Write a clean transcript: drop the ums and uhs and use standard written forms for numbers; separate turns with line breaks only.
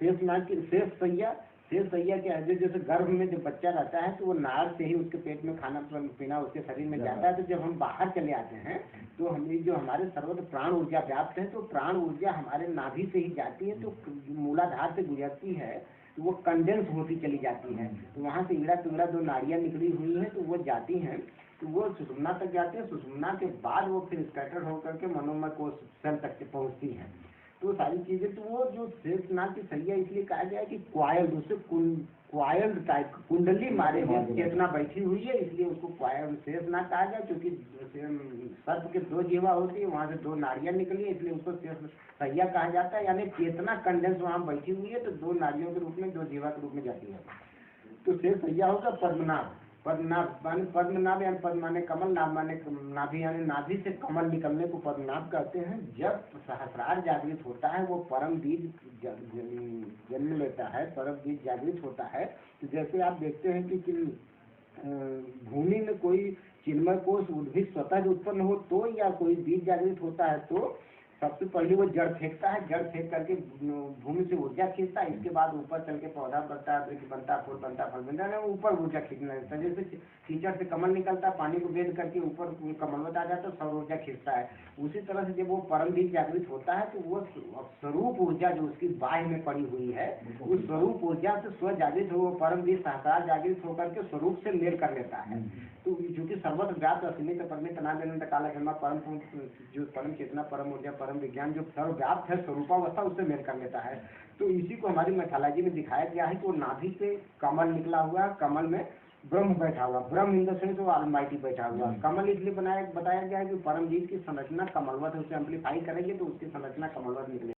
शेष सैया के आगे जैसे गर्भ में जब बच्चा रहता है तो वो नाड़ से ही उसके पेट में खाना पीना उसके शरीर में जाता है। तो जब हम बाहर चले आते हैं तो हमें जो हमारे सर्वत्र प्राण ऊर्जा व्याप्त है, तो प्राण ऊर्जा हमारे नाभि से ही जाती है, तो मूलाधार से गुजरती है तो वो कंडेंस होती चली जाती है। तो वहाँ से इड़ा पिंगड़ा दो नाड़ियाँ निकली हुई हैं, तो वो जाती हैं, तो वो सुषुम्ना तक जाती है। सुषुम्ना के बाद वो फिर स्कैटर होकर के मनोमय कोश सेल तक के पहुँचती है। तो सारी चीजें, तो वो जो शेषनाग की सैया इसलिए कहा गया है कि क्वायल, उससे क्वायल टाइप कुंडली मारे हुए चेतना बैठी हुई है, इसलिए उसको क्वायल शेषनाग कहा गया। क्योंकि सर्प के दो जीवा होती है, वहाँ से दो नाड़ियाँ निकली है, इसलिए उसको शेष सैया कहा जाता है। यानी चेतना कंडेंस वहाँ बैठी हुई है, तो दो नाड़ियों के रूप में, दो जीवा के रूप में जाती है। तो शेष सैया होगा पद्मनाभ। पद्मनाभ माने पद्मनाभ यानी पद्म माने कमल, नाभ माने नाभि, यानी नाभि से कमल निकलने को पद्मनाभ कहते हैं। जब सहस्रार जागृत होता है, वो परम बीज जन्म लेता है, परम बीज जागृत होता है। तो जैसे आप देखते हैं कि भूमि में कोई चिन्मय कोश उद्भिद स्वतः उत्पन्न हो तो, या कोई बीज जागृत होता है तो सबसे पहले वो जड़ फेंकता है, जड़ फेंक करके भूमि से ऊर्जा खींचता है। इसके बाद ऊपर चल के पौधा बनता है, वृक्ष बनता है, फूल बनता है, फल बनता है, ऊपर ऊर्जा खींचना लगता है। जैसे कीचड़ से कमल निकलता है, पानी को भेद करके ऊपर कमलवत आ जाता है, सौर ऊर्जा खींचता है। उसी तरह से जब वो परम बीज जागृत होता है, तो वो स्वरूप ऊर्जा जो उसकी बाह्य में पड़ी हुई है, उस स्वरूप ऊर्जा से स्व जागृत हो, परम बीज सहस्रार जागृत होकर के स्वरूप से मेल कर लेता है। तो जो कि सर्वत्र व्याप्त असीमित परिमित अनादिअनंत काल अखंड परम, जो परम चेतना, परम ऊर्जा, परम विज्ञान जो सर्वव्याप्त है, स्वरूपावस्था, उससे मेल कर लेता है। तो इसी को हमारी मैथोलॉजी में दिखाया गया है कि वो नाभि से कमल निकला हुआ, कमल में ब्रह्म बैठा हुआ, ब्रह्म इन द सेंस वो ऑलमाइटी बैठा हुआ। कमल इसलिए बताया गया है कि परम जीव की संरचना कमलवत है, उसे एम्प्लीफाई करेंगे तो उसकी संरचना कमलवत निकलेगी।